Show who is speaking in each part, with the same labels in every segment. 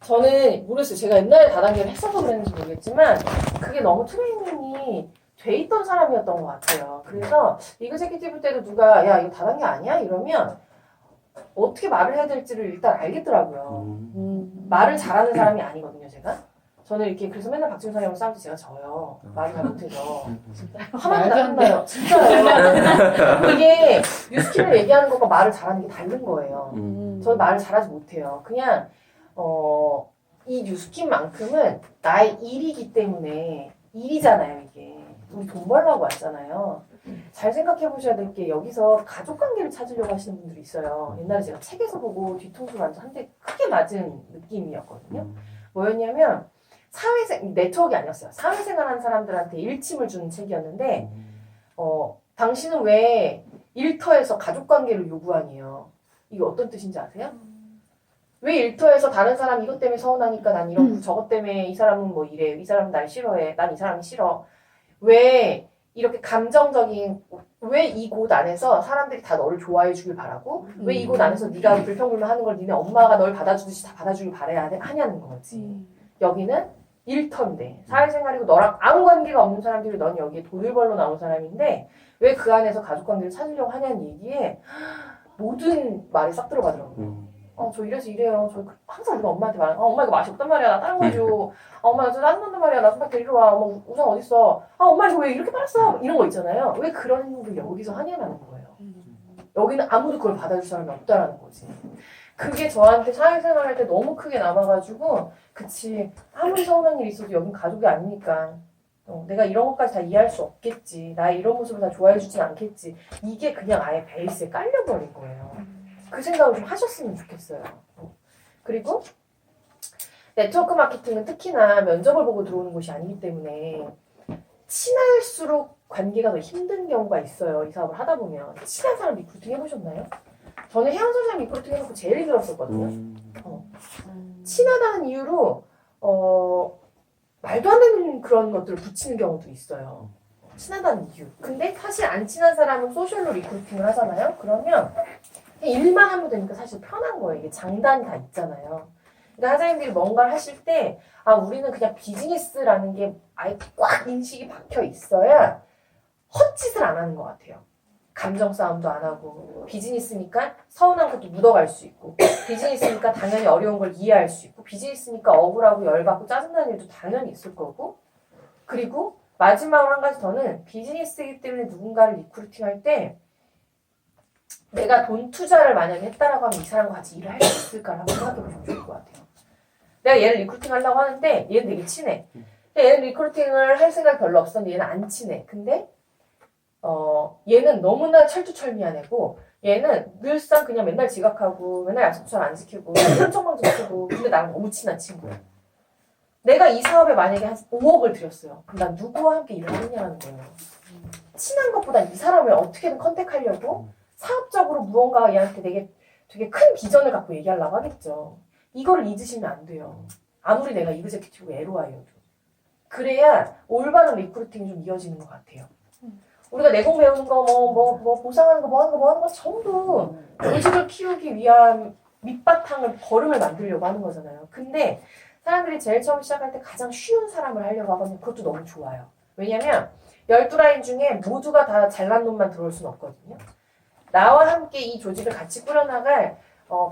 Speaker 1: 저는 모르겠어요. 제가 옛날에 다단계를 했어서 그랬는지 모르겠지만 그게 너무 트레이닝이 돼 있던 사람이었던 것 같아요. 그래서 이그제큐티브 때도 누가 야 이거 다단계 아니야? 이러면 어떻게 말을 해야 될지를 일단 알겠더라고요. 말을 잘하는 사람이 아니거든요, 제가. 저는 이렇게 그래서 맨날 박지훈 사장님을 싸울 때 제가 져요. 말을 잘 못해서. 화나면 나 혼나요. 진짜요. 이게 뉴스킬을 얘기하는 것과 말을 잘하는 게 다른 거예요. 저는 말을 잘하지 못해요. 그냥 이 뉴스킬만큼은 나의 일이기 때문에 일이잖아요, 이게. 우리 돈 벌려고 왔잖아요. 잘 생각해 보셔야 될 게 여기서 가족 관계를 찾으려고 하시는 분들이 있어요. 옛날에 제가 책에서 보고 뒤통수를 완전 한 대 크게 맞은 느낌이었거든요. 뭐였냐면 네트워크가 아니었어요. 사회생활하는 사람들한테 일침을 주는 책이었는데 당신은 왜 일터에서 가족관계를 요구하니요? 이게 어떤 뜻인지 아세요? 왜 일터에서 다른 사람 이것 때문에 서운하니까 난 이렇고 저것 때문에 이 사람은 뭐 이래, 이 사람은 날 싫어해, 난 이 사람이 싫어. 왜 이렇게 감정적인, 왜 이 곳 안에서 사람들이 다 너를 좋아해 주길 바라고, 왜 이 곳 안에서 네가 불평불만하는 걸 니네 엄마가 널 받아주듯이 다 받아주길 바라야 하냐는 거지. 여기는 일터인데 사회생활이고 너랑 아무 관계가 없는 사람들이 넌 여기에 돈을 벌러 나온 사람인데 왜 그 안에서 가족관계를 찾으려고 하냐는 얘기에 모든 말이 싹 들어가더라고요. 저 이래서 이래요. 저 항상 우리가 엄마한테 말하는 엄마 이거 맛이 없단 말이야. 나 다른 거 해줘. 엄마 나 짜증난단 말이야. 나 손발 데리러 와. 엄마 우산 어딨어? 엄마 이거 왜 이렇게 빨았어? 이런 거 있잖아요. 왜 그런 행동을 여기서 하냐라는 거예요. 여기는 아무도 그걸 받아줄 사람이 없다라는 거지. 그게 저한테 사회생활 할 때 너무 크게 남아가지고 그치 아무리 서운한 일이 있어도 여긴 가족이 아니니까 내가 이런 것까지 다 이해할 수 없겠지. 나의 이런 모습을 다 좋아해 주진 않겠지. 이게 그냥 아예 베이스에 깔려버린 거예요. 그 생각을 좀 하셨으면 좋겠어요. 그리고 네트워크 마케팅은 특히나 면접을 보고 들어오는 곳이 아니기 때문에 친할수록 관계가 더 힘든 경우가 있어요. 이 사업을 하다 보면. 친한 사람 리크루팅 해보셨나요? 저는 혜영 선생님 리크루팅 해놓고 제일 힘들었었거든요. 친하다는 이유로 말도 안 되는 그런 것들을 붙이는 경우도 있어요. 친하다는 이유. 근데 사실 안 친한 사람은 소셜로 리크루팅을 하잖아요. 그러면 일만 하면 되니까 사실 편한 거예요. 이게 장단이 다 있잖아요. 그러니까 사장님들이 뭔가를 하실 때 우리는 그냥 비즈니스라는 게 아예 꽉 인식이 박혀 있어야 헛짓을 안 하는 것 같아요. 감정 싸움도 안 하고 비즈니스니까 서운한 것도 묻어갈 수 있고 비즈니스니까 당연히 어려운 걸 이해할 수 있고 비즈니스니까 억울하고 열받고 짜증나는 일도 당연히 있을 거고 그리고 마지막으로 한 가지 더는 비즈니스이기 때문에 누군가를 리크루팅할 때 내가 돈 투자를 만약에 했다라고 하면 이 사람과 같이 일을 할 수 있을까를 한번 생각해 보시면 좋을 것 같아요. 내가 얘를 리크루팅 하려고 하는데 얘는 되게 친해. 근데 얘는 리크루팅을 할 생각이 별로 없었는데 얘는 안 친해. 근데 얘는 너무나 철두철미한 애고 얘는 늘상 그냥 맨날 지각하고 맨날 약속 잘 안 지키고 흥청망청 쓰고 근데 나랑 너무 친한 친구야. 내가 이 사업에 만약에 한 5억을 들였어요. 그럼 난 누구와 함께 일을 하느냐는 거예요. 친한 것보다 이 사람을 어떻게든 컨택하려고 사업적으로 무언가 얘한테 되게 큰 비전을 갖고 얘기하려고 하겠죠. 이거를 잊으시면 안 돼요. 아무리 내가 이그제큐티브 LOI여도. 그래야 올바른 리크루팅이 좀 이어지는 것 같아요. 우리가 내공 배우는 거, 보상하는 거, 뭐 하는 거 전부 조직을 키우기 위한 밑바탕을, 걸음을 만들려고 하는 거잖아요. 근데 사람들이 제일 처음 시작할 때 가장 쉬운 사람을 하려고 하거든요. 그것도 너무 좋아요. 왜냐면 12라인 중에 모두가 다 잘난 놈만 들어올 수는 없거든요. 나와 함께 이 조직을 같이 꾸려나갈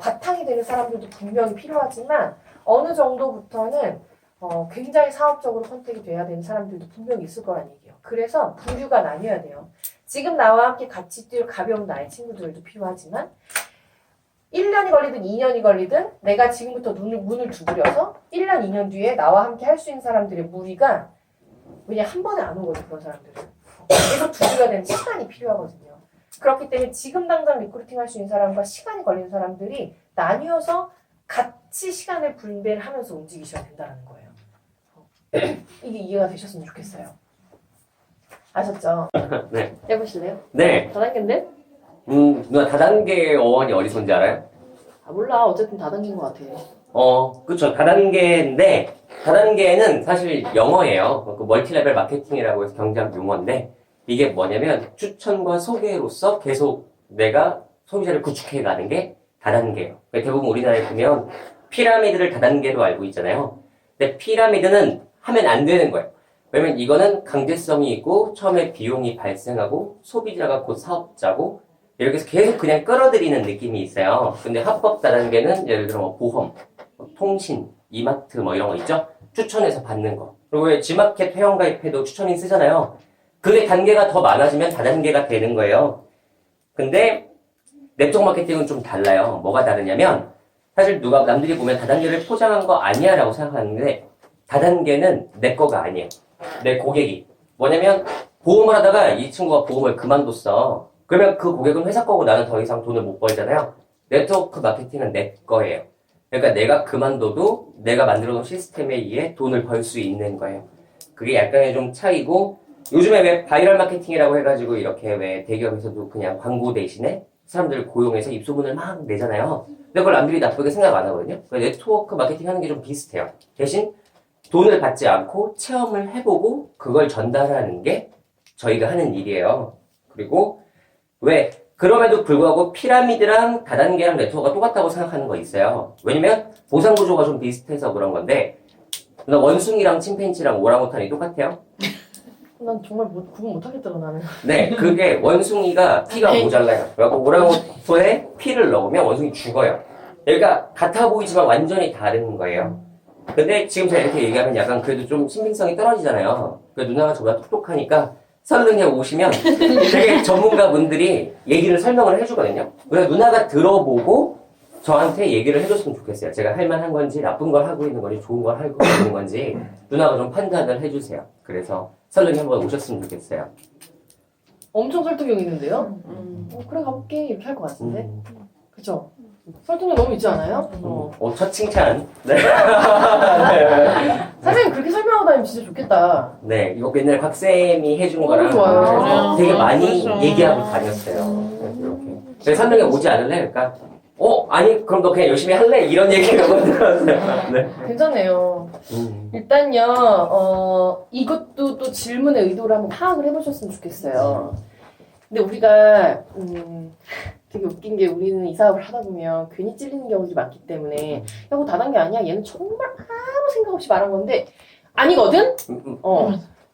Speaker 1: 바탕이 되는 사람들도 분명히 필요하지만 어느 정도부터는 굉장히 사업적으로 선택이 돼야 되는 사람들도 분명히 있을 거란 얘기예요. 그래서 부류가 나뉘어야 돼요. 지금 나와 함께 같이 뛸 가벼운 나의 친구들도 필요하지만 1년이 걸리든 2년이 걸리든 내가 지금부터 문을 두드려서 1년, 2년 뒤에 나와 함께 할 수 있는 사람들의 무리가 그냥 한 번에 안 오거든요. 그런 사람들은. 계속 두드려야 되는 시간이 필요하거든요. 그렇기 때문에 지금 당장 리크루팅 할 수 있는 사람과 시간이 걸리는 사람들이 나뉘어서 같이 시간을 분배를 하면서 움직이셔야 된다는 거예요. 이게 이해가 되셨으면 좋겠어요. 아셨죠?
Speaker 2: 네.
Speaker 1: 해보실래요?
Speaker 2: 네.
Speaker 1: 다단계인데?
Speaker 2: 누나 다단계 어원이 어디서 온지 알아요?
Speaker 1: 몰라. 어쨌든 다단계인 것 같아.
Speaker 2: 그쵸. 다단계인데, 다단계는 사실 영어예요. 그 멀티레벨 마케팅이라고 해서 경제학 용어인데, 이게 뭐냐면 추천과 소개로서 계속 내가 소비자를 구축해 가는 게 다단계예요. 대부분 우리나라에 보면 피라미드를 다단계로 알고 있잖아요. 근데 피라미드는 하면 안 되는 거예요. 왜냐면 이거는 강제성이 있고 처음에 비용이 발생하고 소비자가 곧 사업자고 이렇게 해서 계속 그냥 끌어들이는 느낌이 있어요. 근데 합법 다단계는 예를 들어 뭐 보험, 뭐 통신, 이마트 뭐 이런 거 있죠? 추천해서 받는 거. 그리고 왜 G마켓 회원가입해도 추천인 쓰잖아요. 그게 단계가 더 많아지면 다단계가 되는 거예요. 근데 네트워크 마케팅은 좀 달라요. 뭐가 다르냐면 사실 누가 남들이 보면 다단계를 포장한 거 아니야 라고 생각하는데 다단계는 내 거가 아니에요. 내 고객이. 뭐냐면 보험을 하다가 이 친구가 보험을 그만뒀어. 그러면 그 고객은 회사 거고 나는 더 이상 돈을 못 벌잖아요. 네트워크 마케팅은 내 거예요. 그러니까 내가 그만둬도 내가 만들어 놓은 시스템에 의해 돈을 벌 수 있는 거예요. 그게 약간의 좀 차이고 요즘에 왜 바이럴 마케팅이라고 해가지고 이렇게 왜 대기업에서도 그냥 광고 대신에 사람들 고용해서 입소문을 막 내잖아요. 근데 그걸 남들이 나쁘게 생각 안 하거든요. 네트워크 마케팅 하는 게 좀 비슷해요. 대신 돈을 받지 않고 체험을 해보고 그걸 전달하는 게 저희가 하는 일이에요. 그리고 왜 그럼에도 불구하고 피라미드랑 다단계랑 네트워크가 똑같다고 생각하는 거 있어요. 왜냐면 보상 구조가 좀 비슷해서 그런 건데 원숭이랑 침팬지랑 오랑우탄이 똑같아요.
Speaker 1: 난 정말 구분 못하겠더라 나는.
Speaker 2: 네, 그게 원숭이가 피가 모자라요. 그래서 오랑우탄에 피를 넣으면 원숭이 죽어요. 그러니까 같아 보이지만 완전히 다른 거예요. 근데 지금 제가 이렇게 얘기하면 약간 그래도 좀 신빙성이 떨어지잖아요. 그 누나가 저보다 똑똑하니까 설릉에 오시면 되게 전문가분들이 얘기를 설명을 해주거든요. 그래서 누나가 들어보고 저한테 얘기를 해줬으면 좋겠어요. 제가 할 만한 건지 나쁜 걸 하고 있는 건지 좋은 걸 하고 있는 건지 누나가 좀 판단을 해주세요. 그래서 설릉에 한번 오셨으면 좋겠어요.
Speaker 1: 엄청 설득력 있는데요? 그래 가볼게 이렇게 할 것 같은데. 그쵸? 설득력 너무 있지 않아요?
Speaker 2: 첫 칭찬. 네.
Speaker 1: 선생님 그렇게 설명하고 다니면 진짜 좋겠다.
Speaker 2: 네, 이거 옛날 박쌤이 해준 거랑
Speaker 1: 좋아요.
Speaker 2: 그래서 되게 많이
Speaker 3: 그렇죠.
Speaker 2: 얘기하고 다녔어요. 이렇게. 그래서 설명에 오지 않을래? 그러니까 아니 그럼 너 그냥 열심히 할래? 이런 얘기를 들었어요. 네.
Speaker 1: 괜찮네요. 일단요, 이것도 또 질문의 의도를 한번 파악을 해보셨으면 좋겠어요. 근데 우리가, 되게 웃긴 게 우리는 이 사업을 하다 보면 괜히 찔리는 경우들이 많기 때문에, 야, 그거 다단계 아니야? 얘는 정말 아무 생각 없이 말한 건데, 아니거든?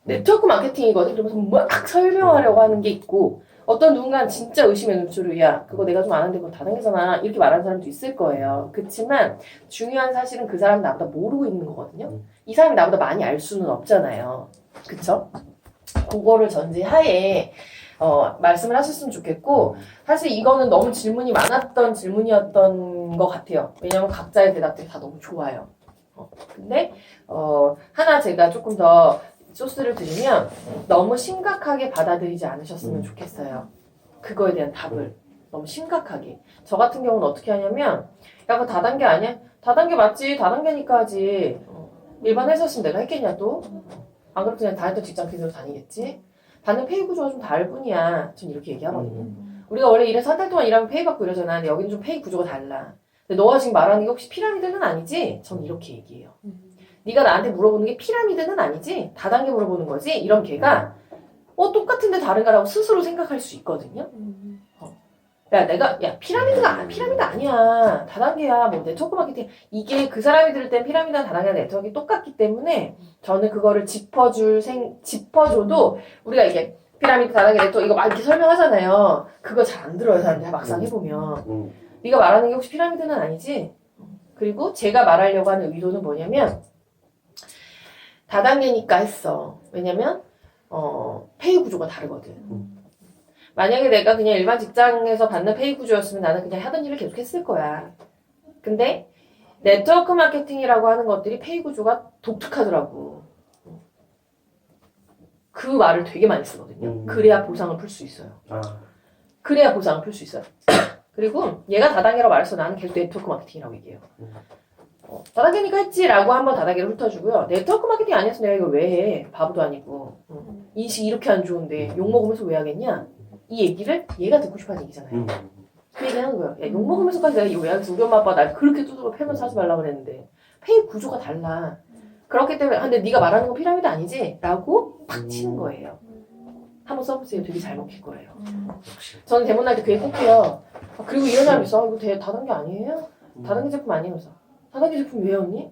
Speaker 1: 네트워크 마케팅이거든? 그러면서 막 설명하려고 하는 게 있고, 어떤 누군가는 진짜 의심의 눈초리로 야 그거 내가 좀 아는데 그거 다단계잖아 이렇게 말하는 사람도 있을 거예요. 그렇지만 중요한 사실은 그 사람이 나보다 모르고 있는 거거든요. 이 사람이 나보다 많이 알 수는 없잖아요. 그쵸? 그거를 전제하에 말씀을 하셨으면 좋겠고 사실 이거는 너무 질문이 많았던 질문이었던 것 같아요. 왜냐면 각자의 대답들이 다 너무 좋아요. 근데 하나 제가 조금 더 소스를 드리면 너무 심각하게 받아들이지 않으셨으면 좋겠어요. 그거에 대한 답을 너무 심각하게. 저 같은 경우는 어떻게 하냐면 야 그거 다단계 아니야? 다단계 맞지? 다단계니까 하지. 일반 회사였으면 내가 했겠냐 또? 안 그래도 그냥 다녔던 직장 그대로 다니겠지? 받는 페이 구조가 좀 다를 뿐이야. 전 이렇게 얘기하거든요. 우리가 원래 일해서 한 달 동안 일하면 페이 받고 이러잖아. 근데 여기는 좀 페이 구조가 달라. 근데 너가 지금 말하는 게 혹시 피라미드는 아니지? 전 이렇게 얘기해요. 네가 나한테 물어보는 게 피라미드는 아니지? 다단계 물어보는 거지? 이런 걔가 똑같은데 다른가라고 스스로 생각할 수 있거든요. 야 피라미드 아니야. 다단계야. 뭐 네트워크 마케팅 이게 그 사람이 들을 땐 피라미드나 다단계나 네트워크가 똑같기 때문에 저는 그거를 짚어줘도 우리가 이게 피라미드 다단계 네트워크 이거 막 이렇게 설명하잖아요. 그거 잘 안 들어요 사람들이 막상 해보면. 네가 말하는 게 혹시 피라미드는 아니지? 그리고 제가 말하려고 하는 의도는 뭐냐면 다단계니까 했어. 왜냐면 페이 구조가 다르거든. 만약에 내가 그냥 일반 직장에서 받는 페이 구조였으면 나는 그냥 하던 일을 계속 했을 거야. 근데 네트워크 마케팅이라고 하는 것들이 페이 구조가 독특하더라고. 그 말을 되게 많이 쓰거든요. 그래야 보상을 풀 수 있어요. 그래야 보상을 풀 수 있어요. 그리고 얘가 다단계라고 말했어. 나는 계속 네트워크 마케팅이라고 얘기해요. 다단계니까 했지라고 한번 다단계를 훑어주고요. 네트워크 마케팅 아니었으면 내가 이걸 왜 해? 바보도 아니고. 인식 이렇게 안 좋은데 욕먹으면서 왜 하겠냐? 이 얘기를 얘가 듣고 싶어하는 얘기잖아요. 그 얘기하는 거예요. 야, 욕먹으면서까지 내가 이거 왜 하겠어? 우리 엄마 아빠 날 그렇게 두드러 패면서 하지 말라 그랬는데 페이 구조가 달라. 그렇기 때문에 근데 네가 말하는 건 피라미드 아니지? 라고 팍 치는 거예요. 한번 써보세요. 되게 잘 먹힐 거예요. 저는 대본 날 때 그 얘기 꼭 해요. 그리고 이런 사람 있어. 이거 다단계 아니에요? 다단계 제품 아니면서. 다단계 제품 왜 언니?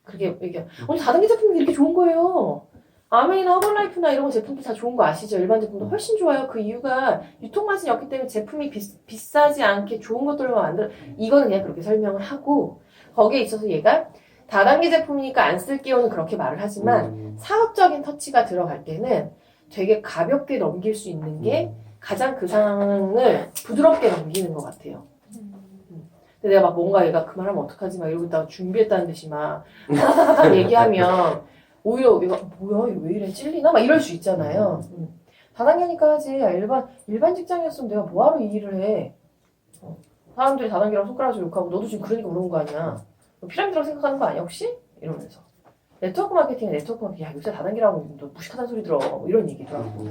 Speaker 1: 그렇게 얘기해. 언니 다단계 제품이 이렇게 좋은 거예요. 아메이나 허벌라이프나 이런 거 제품도 다 좋은 거 아시죠? 일반 제품도 훨씬 좋아요. 그 이유가 유통 마진이 없기 때문에 제품이 비싸지 않게 좋은 것들로 만들어. 이거는 그냥 그렇게 설명을 하고 거기에 있어서 얘가 다단계 제품이니까 안 쓸게요는 그렇게 말을 하지만 사업적인 터치가 들어갈 때는 되게 가볍게 넘길 수 있는 게 가장 그 상황을 부드럽게 넘기는 것 같아요. 근데 내가 막 뭔가 얘가 그 말하면 어떡하지 막 이러고 있다가 준비했다는 듯이 막 얘기하면 오히려 얘가 뭐야 이거 왜 이래 찔리나 막 이럴 수 있잖아요. 다단계니까 하지. 야, 일반 직장이었으면 내가 뭐하러 이 일을 해. 사람들이 다단계라고 손가락으로 욕하고 너도 지금 그러니까 그런 거 아니야. 너 피라미드라고 생각하는 거 아니야 혹시? 이러면서 네트워크 마케팅은 네트워크 마케팅. 야 요새 다단계라고 너 무식하다는 소리 들어. 뭐 이런 얘기도 하고.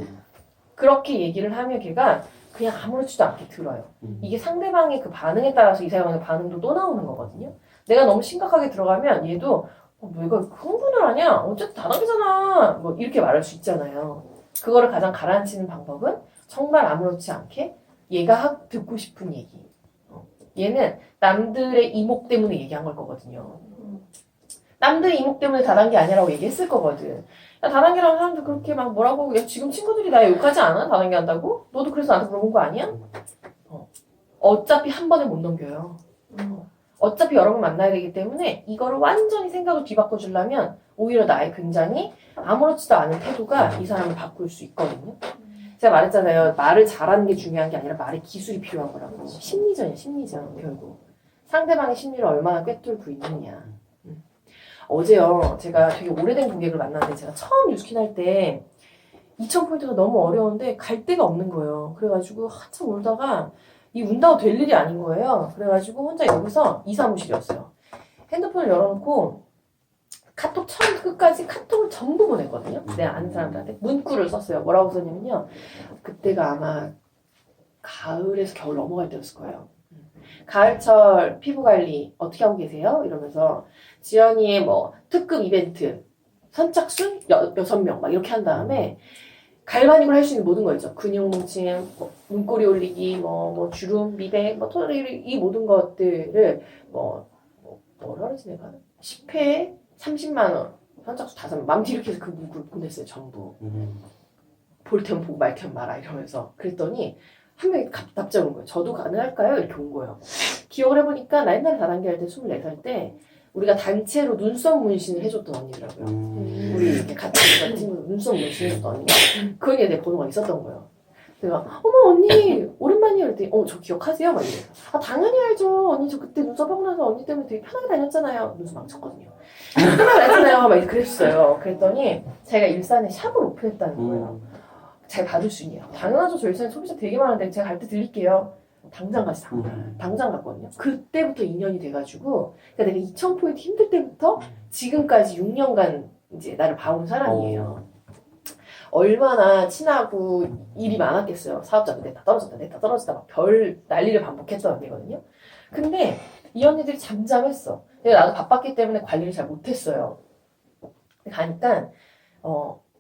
Speaker 1: 그렇게 얘기를 하면 걔가 그냥 아무렇지도 않게 들어요. 이게 상대방의 그 반응에 따라서 이 사람의 반응도 또 나오는 거거든요. 내가 너무 심각하게 들어가면 얘도 내가 흥분을 하냐? 어쨌든 다단계잖아. 뭐 이렇게 말할 수 있잖아요. 그거를 가장 가라앉히는 방법은 정말 아무렇지 않게 얘가 듣고 싶은 얘기. 얘는 남들의 이목 때문에 얘기한 걸 거거든요. 남들의 이목 때문에 다단계 아니라고 얘기했을 거거든. 야, 다단계라는 사람들 그렇게 막 뭐라고, 야, 지금 친구들이 나 욕하지 않아? 다단계 한다고? 너도 그래서 나한테 물어본 거 아니야? 어차피 한 번에 못 넘겨요. 어차피 여러 번 만나야 되기 때문에 이거를 완전히 생각을 뒤바꿔 주려면 오히려 나의 굉장히 아무렇지도 않은 태도가 이 사람을 바꿀 수 있거든요. 제가 말했잖아요. 말을 잘하는 게 중요한 게 아니라 말의 기술이 필요한 거라고. 심리전이야, 심리전, 결국. 상대방의 심리를 얼마나 꿰뚫고 있느냐. 어제요, 제가 되게 오래된 고객을 만났는데 제가 처음 뉴스킨 할 때 2,000포인트가 너무 어려운데 갈 데가 없는 거예요. 그래가지고 한참 울다가 이 운다고 될 일이 아닌 거예요. 그래가지고 혼자 여기서 이 사무실이었어요. 핸드폰을 열어놓고 카톡 처음 끝까지 카톡을 전부 보냈거든요. 내가 아는 사람들한테 문구를 썼어요. 뭐라고 썼냐면요. 그때가 아마 가을에서 겨울 넘어갈 때였을 거예요. 가을철 피부관리 어떻게 하고 계세요? 이러면서 지연이의 뭐 특급 이벤트 선착순 6명 막 이렇게 한 다음에 갈바닉을 할 수 있는 모든 거 있죠. 근육 뭉침, 뭐 문고리 올리기, 뭐 주름, 미백, 뭐 토너리 이 모든 것들을 뭐라 그러지 내가 10회에 30만 원 선착순 5명 맘티 이렇게 해서 그 문구를 보냈어요. 전부. 볼 테면 보고 말 테면 말아 이러면서 그랬더니 한 명이 답장 온 거예요. 저도 가능할까요? 이렇게 온 거예요. 기억을 해보니까 나 옛날에 다단계 할 때 24살 때 우리가 단체로 눈썹 문신을 해줬던 언니더라고요. 우리 이렇게 같이 친구 눈썹 문신 해줬던 언니가 그 언니가 내 번호가 있었던 거예요. 내가 어머 언니 오랜만이에요. 그랬더니 저 기억하세요? 막 이래서 당연히 알죠. 언니 저 그때 눈썹 하고 나서 언니 때문에 되게 편하게 다녔잖아요. 눈썹 망쳤거든요. 편하게 다녔잖아요. 막 그랬어요. 그랬더니 자기가 일산에 샵을 오픈했다는 거예요. 잘 받을 수 있냐? 당연하죠. 저 일산에 소비자 되게 많은데 제가 갈 때 드릴게요. 당장 가지 당장 갔거든요. 그때부터 인연이 돼가지고 그러니까 내가 2,000포인트 힘들 때부터 지금까지 6년간 이제 나를 봐온 사람이에요. 얼마나 친하고 일이 많았겠어요. 사업자도 냈다 떨어졌다 막 별 난리를 반복했던 언니거든요. 근데 이 언니들이 잠잠했어. 내가 나도 바빴기 때문에 관리를 잘 못했어요. 가니까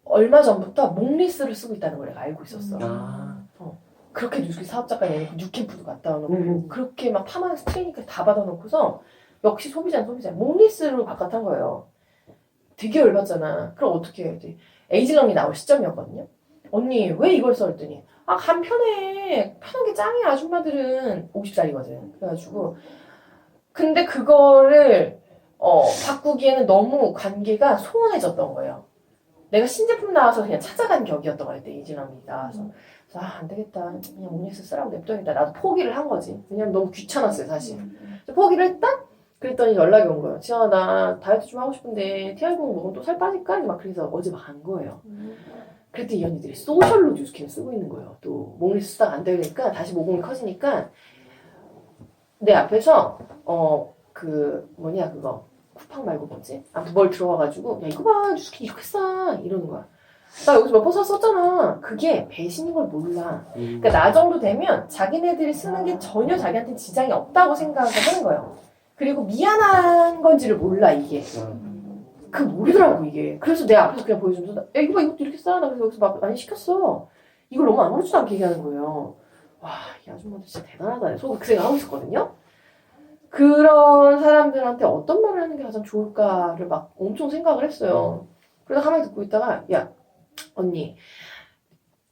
Speaker 1: 얼마 전부터 몽리스를 쓰고 있다는 걸 내가 알고 있었어. 그렇게 뉴스 사업자가 내놓고 뉴캠프도 갔다 오고 그렇게 막 파마에서 트레이닝까지 다 받아놓고서 역시 소비자는 소비자 몽리스로 바깥한 거예요. 되게 열받잖아. 그럼 어떻게 해야 돼? 에이징럼이 나올 시점이었거든요. 언니 왜 이걸 써? 했더니 간 편해. 편한 게 짱이야. 아줌마들은 50살이거든. 그래가지고 근데 그거를 바꾸기에는 너무 관계가 소원해졌던 거예요. 내가 신제품 나와서 그냥 찾아간 격이었던 거야. 그때 에이징럼이 나와서. 그래서 안 되겠다. 그냥 몽리스 쓰라고 냅둬야겠다. 나도 포기를 한 거지. 왜냐면 너무 귀찮았어요, 사실. 포기를 했다? 그랬더니 연락이 온 거예요. 지연아, 나 다이어트 좀 하고 싶은데 TR공 먹으면 또 살 빠질까? 막 그래서 어제 막 간 거예요. 그랬더니 이 언니들이 소셜로 뉴스캔을 쓰고 있는 거예요. 또 몽리스 쓰다가 안 되니까 다시 모공이 커지니까 내 앞에서 그거 쿠팡 말고 뭐지? 아무튼 뭘 들어와가지고 야 이거 봐 뉴스캔 이렇게 싸 이러는 거야. 나 여기서 몇 번 썼잖아. 그게 배신인 걸 몰라. 그러니까 나 정도 되면 자기네들이 쓰는 게 전혀 자기한테 지장이 없다고 생각을 하는 거예요. 그리고 미안한 건지를 몰라 이게. 그 모르더라고 이게. 그래서 내 앞에서 그냥 보여주면서 야 이거 봐 이것도 이렇게 싸. 나 그래서 여기서 막 많이 시켰어. 이걸 너무 아무렇지도 않게 얘기하는 거예요. 와 이 아줌마도 진짜 대단하다. 속으로 그 생각하고 있었거든요. 그런 사람들한테 어떤 말을 하는 게 가장 좋을까를 막 엄청 생각을 했어요. 그래서 가만히 듣고 있다가 야 언니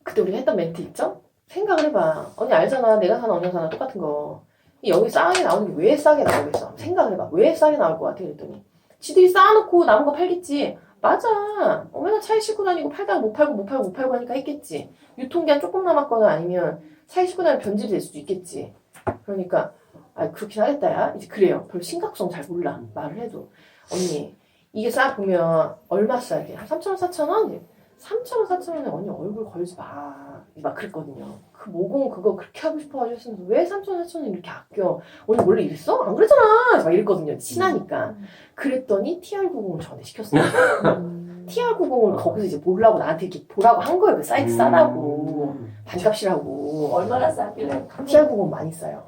Speaker 1: 그때 우리가 했던 멘트 있죠? 생각을 해봐. 언니 알잖아. 내가 사는 언니가 사는 똑같은 거. 여기 싸게 나오는 게 왜 싸게 나오겠어? 생각을 해봐. 왜 싸게 나올 것 같아? 그랬더니 지들이 쌓아놓고 남은 거 팔겠지. 맞아. 맨날 차에 싣고 다니고 팔다가 못 팔고 하니까 했겠지. 유통기한 조금 남았거나 아니면 차에 싣고 다니면 변질이 될 수도 있겠지. 그러니까 그렇긴 하겠다 야. 이제 그래요. 별로 심각성 잘 몰라. 말을 해도. 언니 이게 쌓아보면 얼마 써야 돼? 한 3,000원, 4,000원? 3,000원, 4,000원에 언니 얼굴 걸지 마. 막 그랬거든요. 그 모공 그거 그렇게 하고 싶어가지고 했으면서 왜 3,000원, 4,000원 이렇게 아껴? 언니 원래 이랬어? 안 그랬잖아. 막 이랬거든요. 친하니까. 그랬더니 TR90을 저한테 시켰어요. TR90을 거기서 이제 보려고 나한테 이렇게 보라고 한 거예요. 그 사이트 싸다고. 반값이라고.
Speaker 3: 얼마나 싸길래?
Speaker 1: TR90 많이 싸요.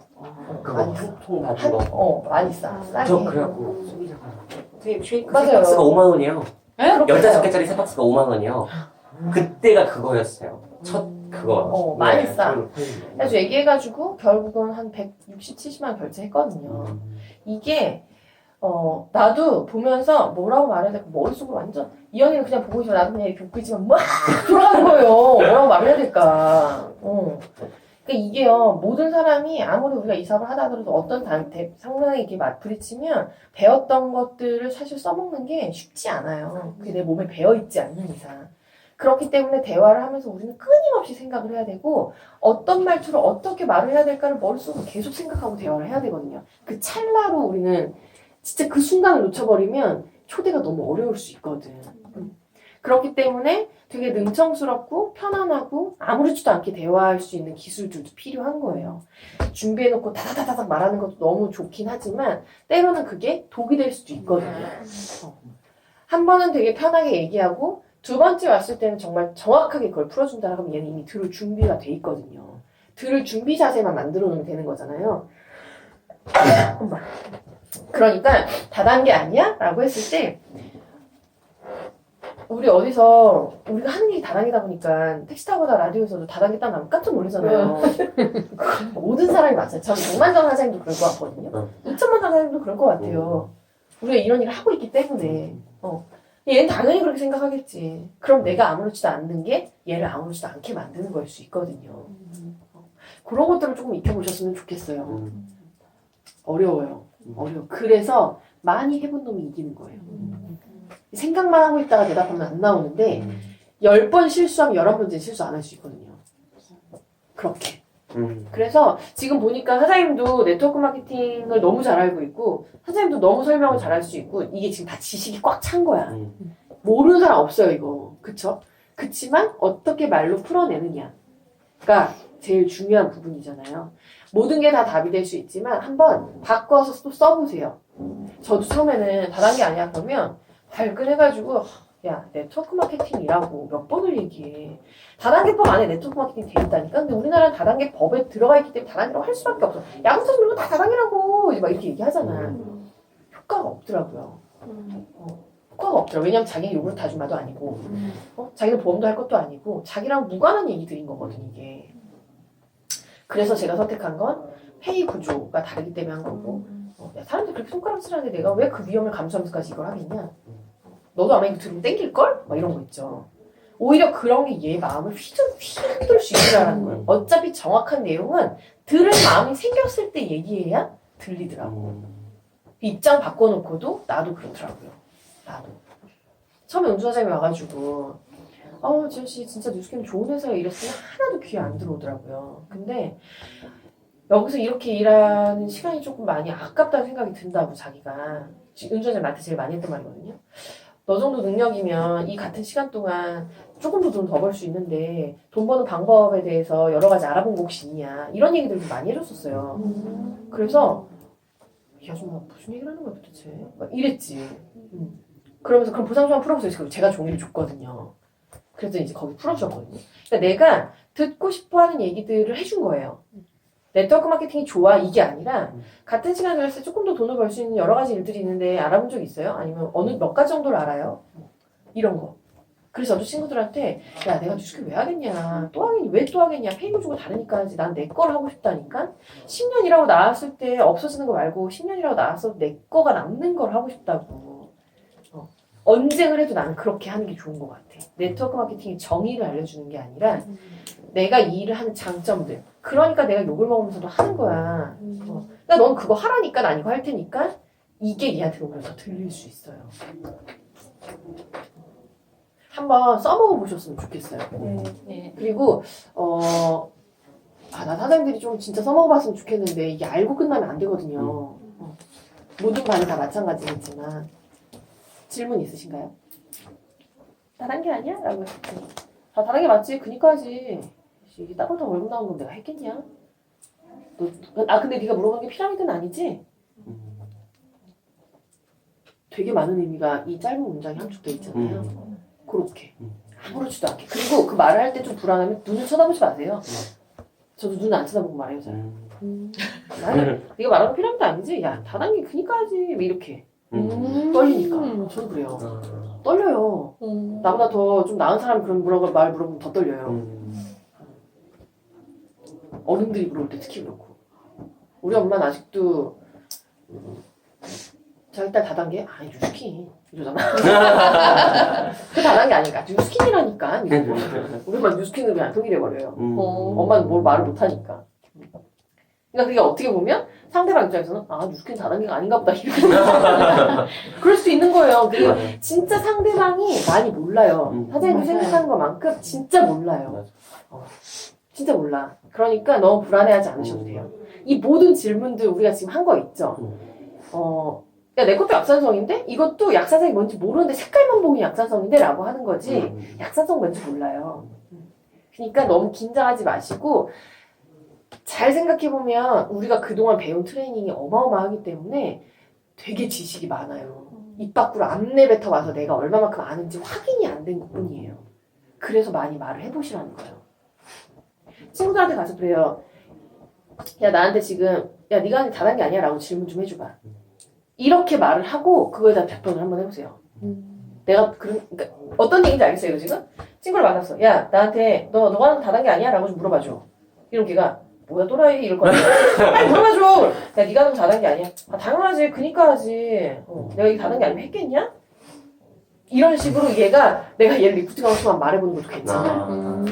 Speaker 2: 그거
Speaker 1: 많이
Speaker 2: 한통 받은 거.
Speaker 1: 많이 싸. 싸게.
Speaker 2: 저 그래갖고 소비자가 쉐이크
Speaker 1: 맞아요.
Speaker 2: 세 박스가 5만 원이에요.
Speaker 3: 에?
Speaker 2: 15개짜리 세 박스가 5만 원이요. 그때가 그거였어요. 첫 그거.
Speaker 1: 많이 싸.
Speaker 2: 그걸로 팔린 거.
Speaker 1: 그래서 얘기해가지고 결국은 한 160, 70만 결제했거든요. 이게 나도 보면서 뭐라고 말해야 될까 머릿속으로 완전 이 언니는 그냥 보고 있어. 나도 그냥 이렇게 웃고 있지만 막 돌아가는 거예요. 뭐라고 말을 해야 될까. 그러니까 이게요. 모든 사람이 아무리 우리가 이 사업을 하다 하더라도 어떤 상황에 이렇게 부딪히면 배웠던 것들을 사실 써먹는 게 쉽지 않아요. 그게 내 몸에 배어있지 않는 이상. 그렇기 때문에 대화를 하면서 우리는 끊임없이 생각을 해야 되고 어떤 말투로 어떻게 말을 해야 될까를 머릿속으로 계속 생각하고 대화를 해야 되거든요. 그 찰나로 우리는 진짜 그 순간을 놓쳐버리면 초대가 너무 어려울 수 있거든. 그렇기 때문에 되게 능청스럽고 편안하고 아무렇지도 않게 대화할 수 있는 기술들도 필요한 거예요. 준비해놓고 다다다닥 말하는 것도 너무 좋긴 하지만 때로는 그게 독이 될 수도 있거든요. 한 번은 되게 편하게 얘기하고 두 번째 왔을 때는 정말 정확하게 그걸 풀어준다 하면 얘는 이미 들을 준비가 돼 있거든요. 들을 준비 자세만 만들어 놓으면 되는 거잖아요. 엄마. 그러니까 다단계 아니야? 라고 했을 때 우리 어디서 우리가 하는 일이 다단계다 보니까 택시 타고다 라디오에서도 다단계 딱 나면 깜짝 놀라잖아요. 모든 사람이 맞아요. 전 100만 전 사장님도 그럴 것 같거든요. 2천만 전 사장님도 그럴 것 같아요. 우리가 이런 일을 하고 있기 때문에 얘는 당연히 그렇게 생각하겠지. 그럼 내가 아무렇지도 않는 게 얘를 아무렇지도 않게 만드는 걸 수 있거든요. 그런 것들을 조금 익혀보셨으면 좋겠어요. 어려워요. 그래서 많이 해본 놈이 이기는 거예요. 생각만 하고 있다가 대답하면 안 나오는데 10번 실수하면 11번째 실수 안 할 수 있거든요. 그렇게. 그래서 지금 보니까 사장님도 네트워크 마케팅을 너무 잘 알고 있고 사장님도 너무 설명을 잘 할 수 있고 이게 지금 다 지식이 꽉 찬 거야. 모르는 사람 없어요 이거. 그쵸? 그치만 어떻게 말로 풀어내느냐가 제일 중요한 부분이잖아요. 모든 게 다 답이 될 수 있지만 한번 바꿔서 또 써보세요. 저도 처음에는 다단계 아니야 그러면 발끈해가지고 야 네트워크 마케팅이라고 몇 번을 얘기해. 다단계법 안에 네트워크 마케팅이 돼 있다니까. 근데 우리나라는 다단계 법에 들어가 있기 때문에 다단계라고 할 수밖에 없어. 야구처럼 이런 거 다 다단계라고 막 이렇게 얘기하잖아. 효과가 없더라고요. 효과가 없더라고요. 왜냐면 자기는 요구르트 아줌마도 아니고 자기는 보험도 할 것도 아니고 자기랑 무관한 얘기들인 거거든 이게. 그래서 제가 선택한 건 회의 구조가 다르기 때문에 한 거고 야, 사람들이 그렇게 손가락질하는데 내가 왜 그 위험을 감수하면서까지 이걸 하겠냐. 너도 아마 이거 들으면 땡길걸? 막 이런 거 있죠. 오히려 그런 게 얘 마음을 휘둘 수 있다라는 거예요. 어차피 정확한 내용은 들을 마음이 생겼을 때 얘기해야 들리더라고. 입장 바꿔놓고도 나도 그렇더라고요. 나도. 처음에 운수사장이 와가지고 지현씨 진짜 뉴스캠 좋은 회사에 일했으면 하나도 귀에 안 들어오더라고요. 근데 여기서 이렇게 일하는 시간이 조금 많이 아깝다는 생각이 든다고 자기가. 운수사장이 나한테 제일 많이 했던 말이거든요. 너 정도 능력이면 이 같은 시간 동안 조금 더 돈 더 벌 수 있는데 돈 버는 방법에 대해서 여러 가지 알아본 거 혹시 있냐 이런 얘기들을 좀 많이 해줬었어요. 그래서 이 아줌마 무슨 얘기를 하는 거야 도대체 막 이랬지. 그러면서 그럼 보상 좀 풀어보세요. 제가 종이를 줬거든요. 그래서 이제 거기 풀어주셨거든요. 그러니까 내가 듣고 싶어하는 얘기들을 해준 거예요. 네트워크 마케팅이 좋아 이게 아니라 같은 시간에 일했을 때 조금 더 돈을 벌 수 있는 여러 가지 일들이 있는데 알아본 적 있어요? 아니면 어느 몇 가지 정도를 알아요? 이런 거. 그래서 저도 친구들한테 야 내가 뉴스킬 왜 하겠냐 또 하겠냐 왜 또 하겠냐 페이도 주고 다르니까 하지 난 내 걸 하고 싶다니까 10년 일하고 나왔을 때 없어지는 거 말고 10년 일하고 나와서 내 거가 남는 걸 하고 싶다고 언쟁을 해도 나는 그렇게 하는 게 좋은 것 같아. 네트워크 마케팅이 정의를 알려주는 게 아니라 내가 이 일을 하는 장점들 그러니까 내가 욕을 먹으면서도 하는 거야. 그러니까 넌 그거 하라니까 난 이거 할 테니까 이게 니한테 오히려 더 들릴 수 있어요. 한번 써먹어 보셨으면 좋겠어요.
Speaker 3: 네.
Speaker 1: 그리고 나 사장님들이 좀 진짜 써먹어봤으면 좋겠는데 이게 알고 끝나면 안 되거든요. 모든 반이 다 마찬가지겠지만 질문 있으신가요? 다단계 아니야? 라고 했더니 다단계 맞지? 그니까 하지. 이게 따뜻한 월급 나오는 건 내가 했겠냐? 근데 네가 물어보는 게 피라미드는 아니지? 되게 많은 의미가 이 짧은 문장에 함축돼 있잖아요. 그렇게 아무렇지도 않게. 그리고 그 말을 할 때 좀 불안하면 눈을 쳐다보지 마세요. 저도 눈 안 쳐다보고 말해요. 잘. 나는 네가 말하는 거 피라미드 아니지? 야 다단계 그니까 하지. 뭐 이렇게 떨리니까. 저도 그래요. 떨려요. 나보다 더 좀 나은 사람이 그런 말 물어보면 더 떨려요. 어른들이 물어볼 때 특히 그렇고. 우리 엄마는 아직도 자기 딸 다단계? 아니 뉴스킨 이러잖아. 그 다단계 아니까 뉴스킨이라니까. 이러고. 우리 엄마 뉴스킨을 그냥 통일해버려요. 엄마는 뭘 말을 못하니까. 그러니까 그게 어떻게 보면 상대방 입장에서는 뉴스킨 다단계가 아닌가 보다 이렇게 그럴 수 있는 거예요. 그게 진짜 상대방이 많이 몰라요. 사장님이 생각하는 것만큼 진짜 몰라요. 진짜 몰라. 그러니까 너무 불안해하지 않으셔도 돼요. 이 모든 질문들 우리가 지금 한 거 있죠. 야, 내 것도 약산성인데? 이것도 약산성이 뭔지 모르는데 색깔만 보면 약산성인데? 라고 하는 거지. 약산성 뭔지 몰라요. 그러니까 너무 긴장하지 마시고 잘 생각해보면 우리가 그동안 배운 트레이닝이 어마어마하기 때문에 되게 지식이 많아요. 입 밖으로 안 내뱉어 와서 내가 얼마만큼 아는지 확인이 안 된 것뿐이에요. 그래서 많이 말을 해보시라는 거예요. 친구들한테 가서 그래요. 야 나한테 지금 야 네가 하는 게 다단계 아니야? 라고 질문 좀 해줘봐. 이렇게 말을 하고 그거에 대한 답변을 한번 해보세요. 내가 그러니까 어떤 얘기인지 알겠어요 지금? 친구를 만났어. 야 나한테 너가 하는 거 다단계 아니야? 라고 좀 물어봐줘. 이런 걔가 뭐야 또라이 이럴 거야. 빨리 물어봐줘. 야 네가 하는 거 다단계 아니야? 당연하지. 그니까 하지. 내가 이게 다단계 아니면 했겠냐? 이런 식으로 얘가 내가 얘를 리프팅하고 싶으면 말해보는 것도 괜찮아.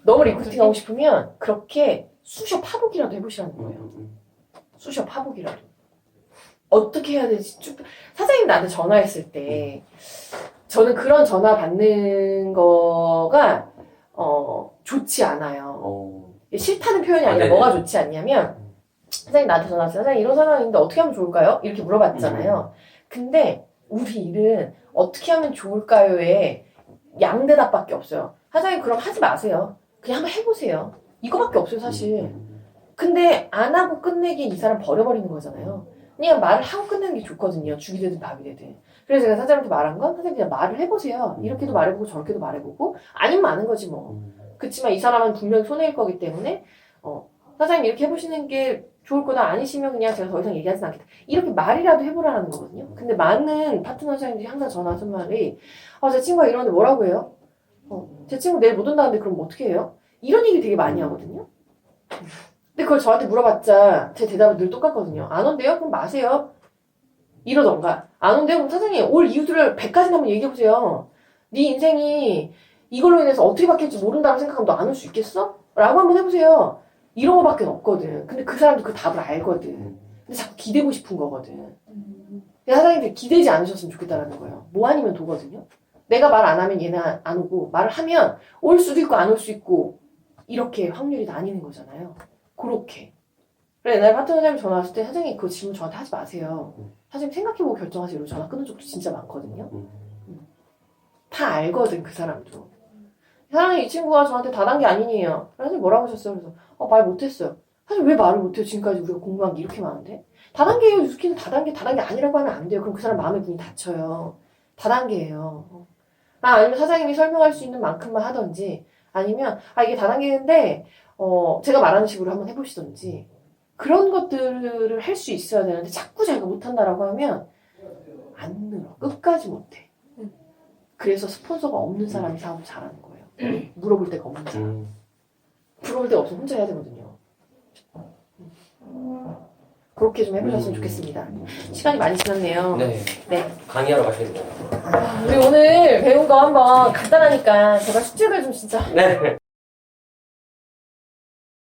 Speaker 1: 너무 리프팅하고 싶으면 그렇게 쑤셔 파보기라도 해보시라는 거예요. 쑤셔 파보기라도. 어떻게 해야 될지 사장님 나한테 전화했을 때 저는 그런 전화 받는 거가 좋지 않아요. 싫다는 표현이 아니라 뭐가 좋지 않냐면 사장님 나한테 전화 왔어요. 사장님 이런 상황인데 어떻게 하면 좋을까요? 이렇게 물어봤잖아요. 근데 우리 일은 어떻게 하면 좋을까요에 양대답밖에 없어요. 사장님 그럼 하지 마세요. 그냥 한번 해보세요. 이거밖에 없어요 사실. 근데 안 하고 끝내기엔 이 사람 버려버리는 거잖아요. 그냥 말을 하고 끝내는 게 좋거든요. 죽이 되든 밥이 되든. 그래서 제가 사장님한테 말한 건 사장님 그냥 말을 해보세요. 이렇게도 말해보고 저렇게도 말해보고 아니면 아는 거지 뭐. 그치만 이 사람은 분명히 손해일 거기 때문에 사장님 이렇게 해보시는 게 좋을 거다. 아니시면 그냥 제가 더 이상 얘기하진 않겠다. 이렇게 말이라도 해보라는 거거든요. 근데 많은 파트너 사장님들이 항상 전화하는 말이 제 친구가 이러는데 뭐라고 해요? 제 친구 내일 못 온다는데 그럼 어떻게 해요? 이런 얘기 되게 많이 하거든요. 근데 그걸 저한테 물어봤자 제 대답은 늘 똑같거든요. 안 온대요? 그럼 마세요. 이러던가. 안 온대요? 그럼 사장님 올 이유들을 100가지 한번 얘기해보세요. 네 인생이 이걸로 인해서 어떻게 바뀔지 모른다고 생각하면 너 안 올 수 있겠어? 라고 한번 해보세요. 이런 거밖에 없거든. 근데 그 사람도 그 답을 알거든. 근데 자꾸 기대고 싶은 거거든. 근데 사장님들 기대지 않으셨으면 좋겠다라는 거예요. 뭐 아니면 도거든요. 내가 말 안 하면 얘는 안 오고 말을 하면 올 수도 있고 안 올 수 있고 이렇게 확률이 나뉘는 거잖아요. 그렇게. 그래 옛날에 파트너 사장님 전화 왔을 때 사장님 그 질문 저한테 하지 마세요. 사장님 생각해보고 결정하세요. 이러고 전화 끊은 적도 진짜 많거든요. 다 알거든 그 사람도. 사장님 이 친구가 저한테 다단계 아니에요. 사장님 뭐라고 하셨어요? 그래서 말 못했어요. 사실 왜 말을 못해요? 지금까지 우리가 공부한 게 이렇게 많은데. 다단계예요. 뉴스키는 다단계 아니라고 하면 안 돼요. 그럼 그 사람 마음의 문이 닫혀요. 다단계예요. 아니면 사장님이 설명할 수 있는 만큼만 하던지 아니면 이게 다단계인데 제가 말하는 식으로 한번 해보시던지 그런 것들을 할 수 있어야 되는데 자꾸 자기가 못한다라고 하면
Speaker 3: 안 늘어. 끝까지 못해. 그래서 스폰서가 없는 사람이 사업을 잘하는 거예요. 물어볼 데가 없는 사람. 물어볼 데가 없으면 혼자 해야 되거든요. 그렇게 좀 해보셨으면 좋겠습니다. 시간이 많이 지났네요.
Speaker 2: 네.
Speaker 3: 네.
Speaker 2: 강의하러 가시는 거예요.
Speaker 1: 우리 오늘 배운 거 한번 간단하니까 제가 숙제를 좀 진짜
Speaker 2: 네.